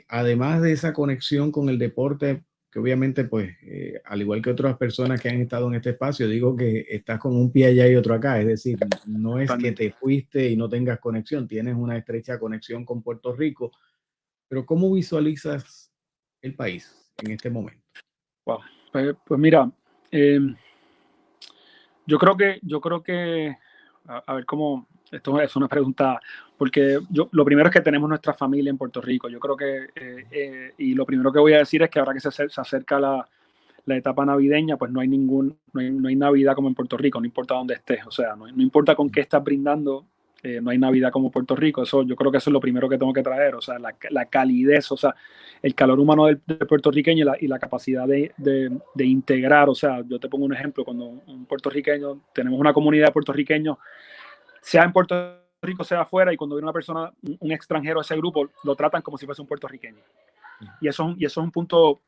Además de esa conexión con el deporte, que obviamente, pues, al igual que otras personas que han estado en este espacio, digo que estás con un pie allá y otro acá, es decir, no es que te fuiste y no tengas conexión, tienes una estrecha conexión con Puerto Rico, pero ¿cómo visualizas el país en este momento? Wow. Pues mira, yo creo que a ver cómo, esto es una pregunta, porque lo primero es que tenemos nuestra familia en Puerto Rico. Yo creo que, y lo primero que voy a decir es que ahora que se acerca la etapa navideña, pues no hay Navidad como en Puerto Rico, no importa dónde estés, o sea, no importa con qué estás brindando, no hay Navidad como Puerto Rico. Yo creo que eso es lo primero que tengo que traer, o sea, la calidez, o sea, el calor humano del puertorriqueño y la capacidad de integrar. O sea, yo te pongo un ejemplo: cuando un puertorriqueño, tenemos una comunidad de puertorriqueños sea en Puerto Rico, sea afuera, y cuando viene una persona, un extranjero a ese grupo, lo tratan como si fuese un puertorriqueño. Y eso es un punto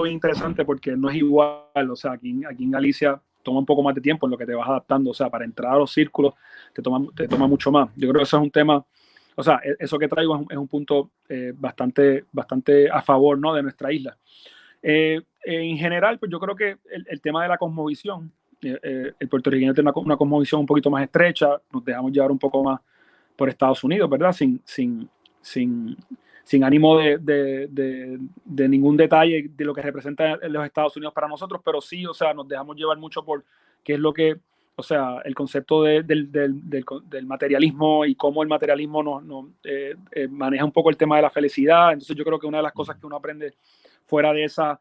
bien interesante, porque no es igual. O sea, aquí en Galicia toma un poco más de tiempo en lo que te vas adaptando. O sea, para entrar a los círculos te toma mucho más. Yo creo que eso es un tema, o sea, eso que traigo es un punto bastante a favor, ¿no?, de nuestra isla. En general, pues yo creo que el tema de la cosmovisión, el puertorriqueño tiene una cosmovisión un poquito más estrecha, nos dejamos llevar un poco más por Estados Unidos, ¿verdad? Sin ánimo de ningún detalle de lo que representa los Estados Unidos para nosotros, pero sí, o sea, nos dejamos llevar mucho por qué es lo que, o sea, el concepto del materialismo, y cómo el materialismo maneja un poco el tema de la felicidad. Entonces yo creo que una de las cosas que uno aprende fuera de esa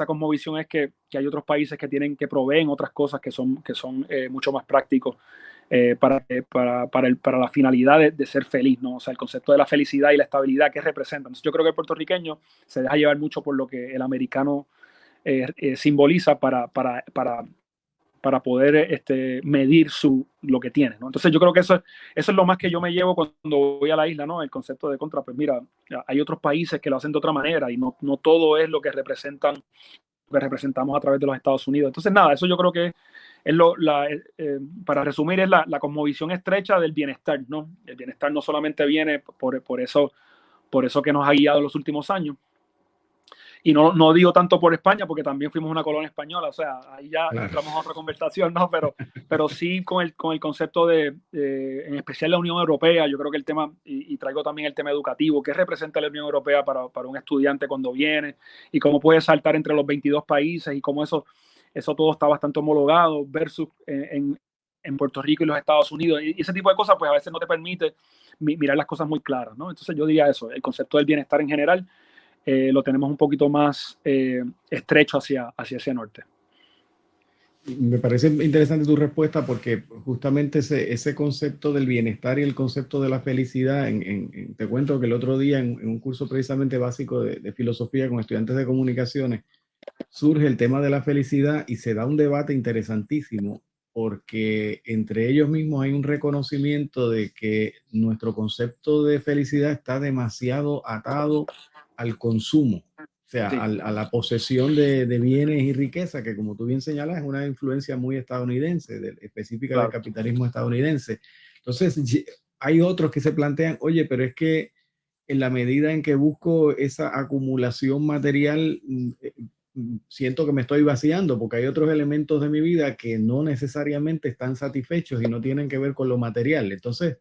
cosmovisión es que hay otros países que proveen otras cosas que son mucho más prácticos para la finalidad de ser feliz, ¿no? O sea, el concepto de la felicidad y la estabilidad que representan. Entonces, yo creo que el puertorriqueño se deja llevar mucho por lo que el americano simboliza para poder medir lo que tiene, ¿no? Entonces yo creo que eso es lo más que yo me llevo cuando voy a la isla, ¿no? El concepto de contra, pues mira, hay otros países que lo hacen de otra manera, y no todo es lo que representamos a través de los Estados Unidos. Entonces nada, eso yo creo que es para resumir, es la cosmovisión estrecha del bienestar, ¿no? El bienestar no solamente viene por eso que nos ha guiado en los últimos años. Y no digo tanto por España, porque también fuimos una colonia española. O sea, ahí ya entramos a otra conversación, ¿no? Pero sí con el concepto en especial la Unión Europea. Yo creo que el tema, y traigo también el tema educativo, qué representa la Unión Europea para un estudiante cuando viene, y cómo puede saltar entre los 22 países, y cómo eso todo está bastante homologado versus en Puerto Rico y los Estados Unidos. Y ese tipo de cosas, pues a veces no te permite mirar las cosas muy claras, ¿no? Entonces yo diría eso, el concepto del bienestar en general lo tenemos un poquito más estrecho hacia ese norte. Me parece interesante tu respuesta, porque justamente ese concepto del bienestar y el concepto de la felicidad, te cuento que el otro día en un curso precisamente básico de filosofía con estudiantes de comunicaciones, surge el tema de la felicidad y se da un debate interesantísimo, porque entre ellos mismos hay un reconocimiento de que nuestro concepto de felicidad está demasiado atado al consumo, o sea, Sí. a la posesión de bienes y riqueza, que como tú bien señalas es una influencia muy estadounidense, específica Claro. del capitalismo estadounidense. Entonces hay otros que se plantean, oye, pero es que en la medida en que busco esa acumulación material, siento que me estoy vaciando, porque hay otros elementos de mi vida que no necesariamente están satisfechos y no tienen que ver con lo material. Entonces,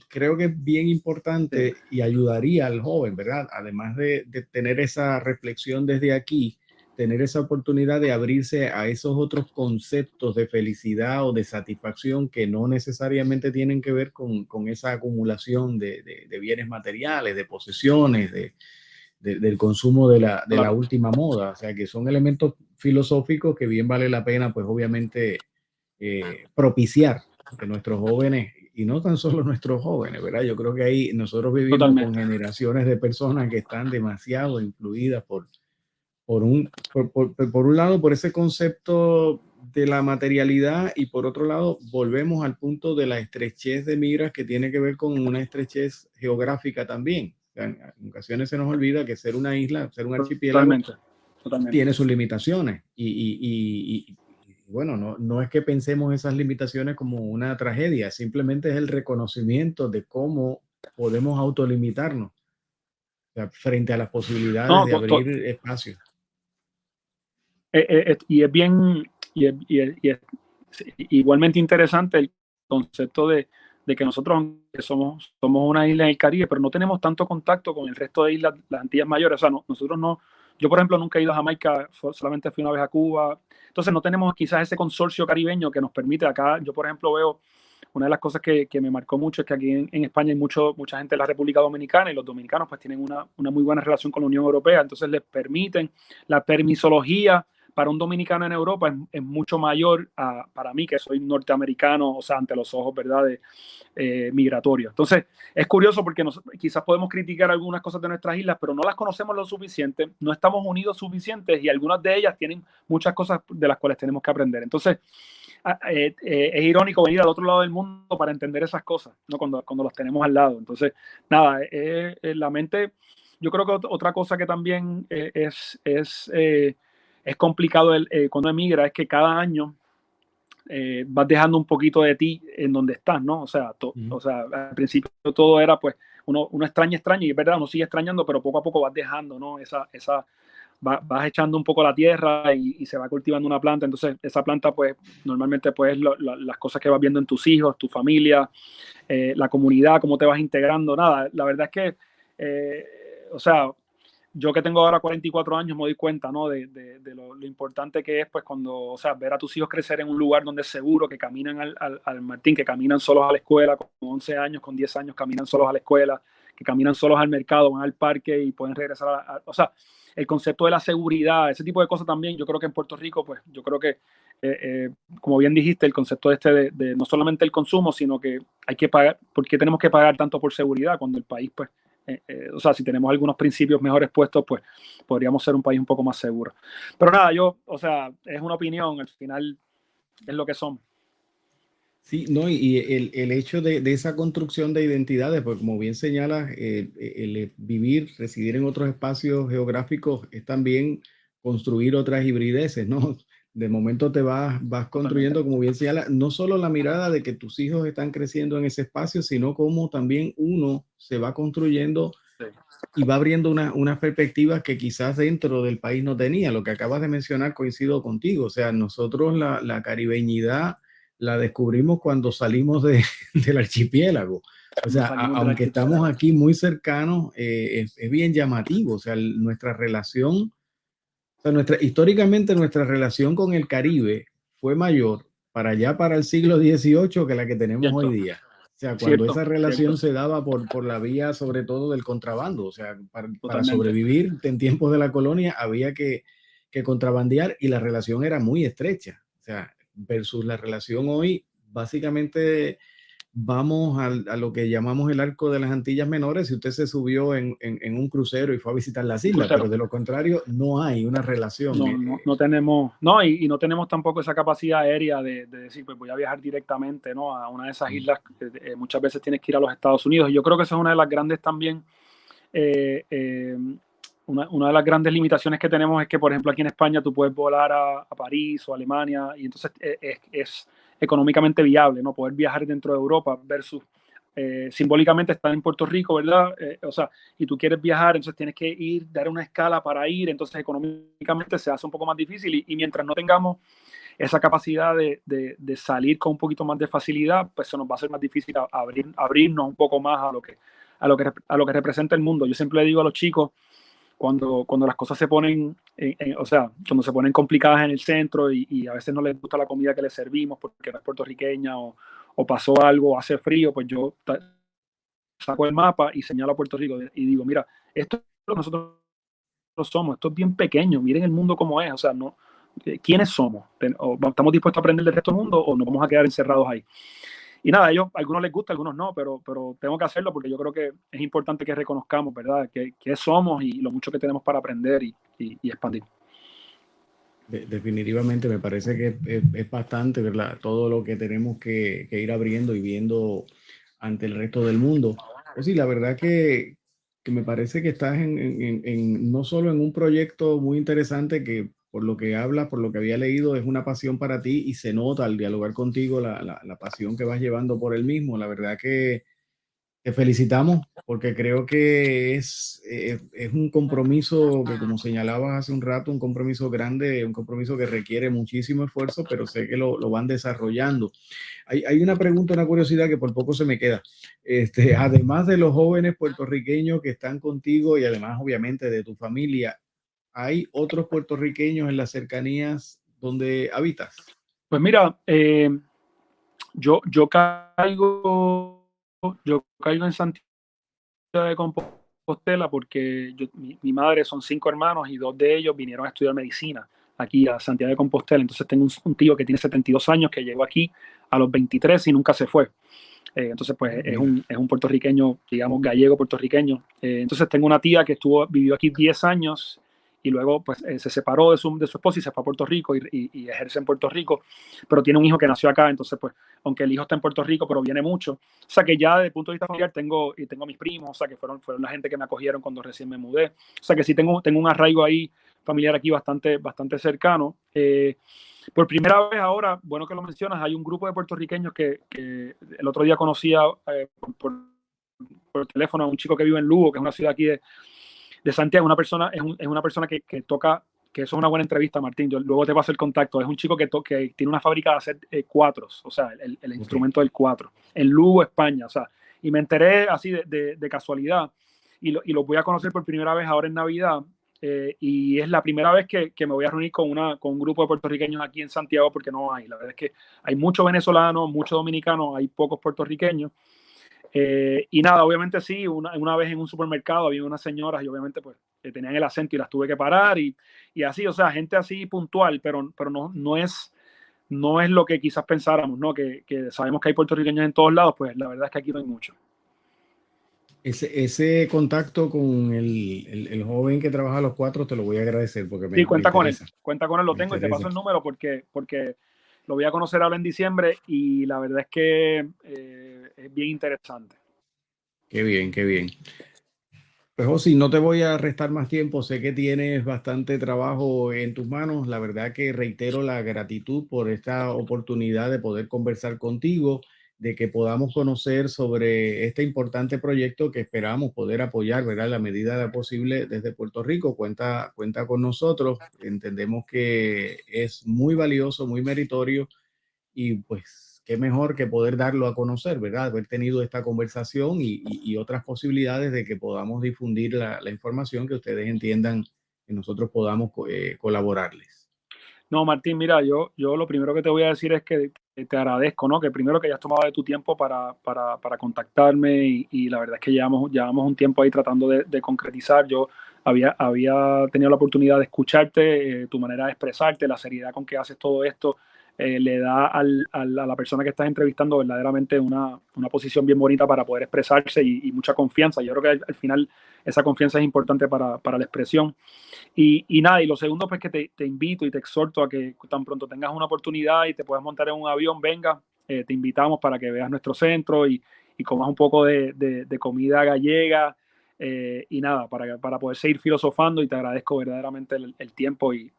creo que es bien importante y ayudaría al joven, ¿verdad? Además de tener esa reflexión desde aquí, tener esa oportunidad de abrirse a esos otros conceptos de felicidad o de satisfacción que no necesariamente tienen que ver con esa acumulación de bienes materiales, de posesiones, del consumo de la última moda. O sea, que son elementos filosóficos que bien vale la pena, pues obviamente, propiciar que nuestros jóvenes, y no tan solo nuestros jóvenes, ¿verdad? Yo creo que ahí nosotros vivimos Totalmente. con generaciones de personas que están demasiado influidas por un lado, por ese concepto de la materialidad, y por otro lado, volvemos al punto de la estrechez de miras, que tiene que ver con una estrechez geográfica también. O sea, en ocasiones se nos olvida que ser una isla, ser un archipiélago, Totalmente. tiene sus limitaciones. Y bueno, no es que pensemos esas limitaciones como una tragedia, simplemente es el reconocimiento de cómo podemos autolimitarnos, o sea, frente a las posibilidades de abrir espacios. Y es bien, y es igualmente interesante el concepto de que nosotros, aunque somos una isla en el Caribe, pero no tenemos tanto contacto con el resto de islas, las Antillas Mayores. O sea, nosotros no, yo por ejemplo nunca he ido a Jamaica, solamente fui una vez a Cuba. Entonces no tenemos quizás ese consorcio caribeño que nos permite acá. Yo por ejemplo veo, una de las cosas que me marcó mucho es que aquí en España hay mucha gente de la República Dominicana, y los dominicanos pues tienen una muy buena relación con la Unión Europea. Entonces les permiten la permisología para un dominicano en Europa es mucho mayor para mí, que soy norteamericano, o sea, ante los ojos, ¿verdad?, migratorios. Entonces, es curioso porque quizás podemos criticar algunas cosas de nuestras islas, pero no las conocemos lo suficiente, no estamos unidos suficientes, y algunas de ellas tienen muchas cosas de las cuales tenemos que aprender. Entonces, es irónico venir al otro lado del mundo para entender esas cosas, ¿no? Cuando los tenemos al lado. Entonces, nada, la mente, yo creo que otra cosa que también es complicado cuando emigra es que cada año vas dejando un poquito de ti en donde estás, ¿no? O sea, al principio todo era, pues, uno extraña, y es verdad, uno sigue extrañando, pero poco a poco vas dejando, ¿no? Vas echando un poco la tierra y se va cultivando una planta. Entonces, esa planta, pues, normalmente, pues, las cosas que vas viendo en tus hijos, tu familia, la comunidad, cómo te vas integrando, nada. La verdad es que, o sea, yo que tengo ahora 44 años me doy cuenta, ¿no? de lo importante que es, pues, cuando, o sea, ver a tus hijos crecer en un lugar donde es seguro, que caminan al Martín, que caminan solos a la escuela, con 11 años, con 10 años, caminan solos a la escuela, que caminan solos al mercado, van al parque y pueden regresar o sea, el concepto de la seguridad, ese tipo de cosas también, yo creo que en Puerto Rico, pues, yo creo que, como bien dijiste, el concepto de no solamente el consumo, sino que hay que pagar, ¿por qué tenemos que pagar tanto por seguridad cuando el país, pues, o sea, si tenemos algunos principios mejores puestos, pues podríamos ser un país un poco más seguro. Pero nada, o sea, es una opinión, al final es lo que somos. Sí, no, y el hecho de esa construcción de identidades, pues como bien señalas, el vivir, residir en otros espacios geográficos es también construir otras hibrideces, ¿no? De momento vas construyendo, como bien señala, no solo la mirada de que tus hijos están creciendo en ese espacio, sino como también uno se va construyendo y va abriendo unas perspectivas que quizás dentro del país no tenía. Lo que acabas de mencionar coincido contigo. O sea, nosotros la caribeñidad la descubrimos cuando salimos del archipiélago. O sea, aunque estamos aquí muy cercanos, es bien llamativo. O sea, nuestra relación, o sea, históricamente nuestra relación con el Caribe fue mayor para allá, para el siglo XVIII, que la que tenemos hoy día. O sea, cuando esa relación se daba por la vía, sobre todo, del contrabando. O sea, para sobrevivir en tiempos de la colonia había que contrabandear y la relación era muy estrecha. O sea, versus la relación hoy, básicamente vamos a lo que llamamos el arco de las Antillas Menores. Si usted se subió en un crucero y fue a visitar las islas, pero de lo contrario no hay una relación. No tenemos, no, y no tenemos tampoco esa capacidad aérea de decir, pues voy a viajar directamente, ¿no? A una de esas islas. Muchas veces tienes que ir a los Estados Unidos. Y yo creo que esa es una de las grandes también, una de las grandes limitaciones que tenemos es que, por ejemplo, aquí en España tú puedes volar a París o a Alemania y entonces es económicamente viable, ¿no? Poder viajar dentro de Europa versus simbólicamente estar en Puerto Rico, ¿verdad? O sea, y tú quieres viajar, entonces tienes que ir, dar una escala para ir, entonces económicamente se hace un poco más difícil y mientras no tengamos esa capacidad de salir con un poquito más de facilidad, pues se nos va a hacer más difícil abrirnos un poco más a lo que representa el mundo. Yo siempre le digo a los chicos, cuando las cosas se ponen, o sea, cuando se ponen complicadas en el centro y a veces no les gusta la comida que les servimos porque no es puertorriqueña o pasó algo, hace frío, pues yo saco el mapa y señalo a Puerto Rico y digo, mira, esto es lo que nosotros somos, esto es bien pequeño, miren el mundo como es, o sea, no, ¿quiénes somos? ¿Estamos dispuestos a aprender del resto del mundo o nos vamos a quedar encerrados ahí? Y nada, a algunos les gusta, a algunos no, pero tengo que hacerlo porque yo creo que es importante que reconozcamos, ¿verdad?, que somos y lo mucho que tenemos para aprender y expandir. Definitivamente me parece que es bastante, ¿verdad?, todo lo que tenemos que ir abriendo y viendo ante el resto del mundo. Pues sí, la verdad que me parece que estás no solo en un proyecto muy interesante que por lo que hablas, por lo que había leído, es una pasión para ti y se nota al dialogar contigo la pasión que vas llevando por el mismo. La verdad que te felicitamos porque creo que es un compromiso que, como señalabas hace un rato, un compromiso grande, un compromiso que requiere muchísimo esfuerzo, pero sé que lo van desarrollando. Hay una pregunta, una curiosidad que por poco se me queda. Además de los jóvenes puertorriqueños que están contigo y además, obviamente, de tu familia, ¿hay otros puertorriqueños en las cercanías donde habitas? Pues mira, yo caigo en Santiago de Compostela porque mi madre son 5 hermanos y 2 de ellos vinieron a estudiar medicina aquí a Santiago de Compostela. Entonces tengo un tío que tiene 72 años que llegó aquí a los 23 y nunca se fue. Entonces, pues es un puertorriqueño, digamos, gallego puertorriqueño. Entonces tengo una tía que vivió aquí 10 años y luego pues se separó de su esposa y se fue a Puerto Rico y ejerce en Puerto Rico, pero tiene un hijo que nació acá, entonces pues aunque el hijo está en Puerto Rico, pero viene mucho, o sea que ya desde el punto de vista familiar tengo a mis primos, o sea que fueron la gente que me acogieron cuando recién me mudé, o sea que sí tengo un arraigo ahí familiar aquí bastante cercano. Por primera vez ahora, bueno que lo mencionas, hay un grupo de puertorriqueños que el otro día conocía por teléfono a un chico que vive en Lugo, que es una ciudad aquí de Santiago, es una persona que toca, que eso es una buena entrevista, Martín, yo luego te paso el contacto, es un chico que tiene una fábrica de hacer cuatros, o sea, el instrumento del cuatro, en Lugo, España, o sea, y me enteré así de casualidad, y lo voy a conocer por primera vez ahora en Navidad, y es la primera vez que me voy a reunir con un grupo de puertorriqueños aquí en Santiago, porque no hay, la verdad es que hay muchos venezolanos, muchos dominicanos, hay pocos puertorriqueños, y nada, obviamente sí, una vez en un supermercado había unas señoras y obviamente pues tenían el acento y las tuve que parar y así, o sea, gente así puntual, pero no es lo que quizás pensáramos, ¿no? Que sabemos que hay puertorriqueños en todos lados, pues la verdad es que aquí no hay mucho. Ese contacto con el joven que trabaja a los cuatro te lo voy a agradecer porque Sí, me interesa. cuenta con él, lo Me tengo y te interesa. paso el número porque lo voy a conocer ahora en diciembre y la verdad es que es bien interesante. Qué bien, qué bien. Pues José, no te voy a restar más tiempo, sé que tienes bastante trabajo en tus manos, la verdad que reitero la gratitud por esta oportunidad de poder conversar contigo, de que podamos conocer sobre este importante proyecto que esperamos poder apoyar, ¿verdad? En la medida de lo posible desde Puerto Rico, cuenta con nosotros, entendemos que es muy valioso, muy meritorio y pues qué mejor que poder darlo a conocer, ¿verdad? Haber tenido esta conversación y otras posibilidades de que podamos difundir la información que ustedes entiendan que nosotros podamos colaborarles. No, Martín, mira, yo lo primero que te voy a decir es que te agradezco, ¿no? Que primero que hayas tomado de tu tiempo para contactarme y la verdad es que llevamos un tiempo ahí tratando de concretizar. Yo había tenido la oportunidad de escucharte, tu manera de expresarte, la seriedad con que haces todo esto, le da a la persona que estás entrevistando verdaderamente una posición bien bonita para poder expresarse y mucha confianza. Yo creo que al final esa confianza es importante para la expresión. Y nada, y lo segundo, pues que te invito y te exhorto a que tan pronto tengas una oportunidad y te puedas montar en un avión, venga, te invitamos para que veas nuestro centro y comas un poco de comida gallega y nada, para poder seguir filosofando y te agradezco verdaderamente el tiempo y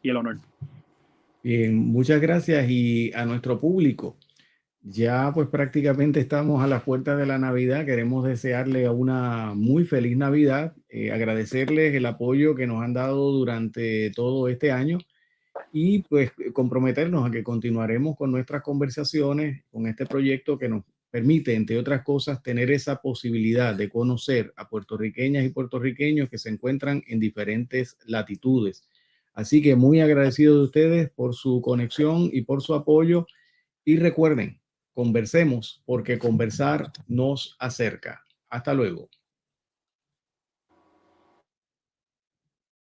el honor. Bien, muchas gracias y a nuestro público. Ya pues prácticamente estamos a las puertas de la Navidad. Queremos desearle una muy feliz Navidad, agradecerles el apoyo que nos han dado durante todo este año y pues comprometernos a que continuaremos con nuestras conversaciones, con este proyecto que nos permite, entre otras cosas, tener esa posibilidad de conocer a puertorriqueñas y puertorriqueños que se encuentran en diferentes latitudes. Así que muy agradecido de ustedes por su conexión y por su apoyo. Y recuerden, conversemos porque conversar nos acerca. Hasta luego.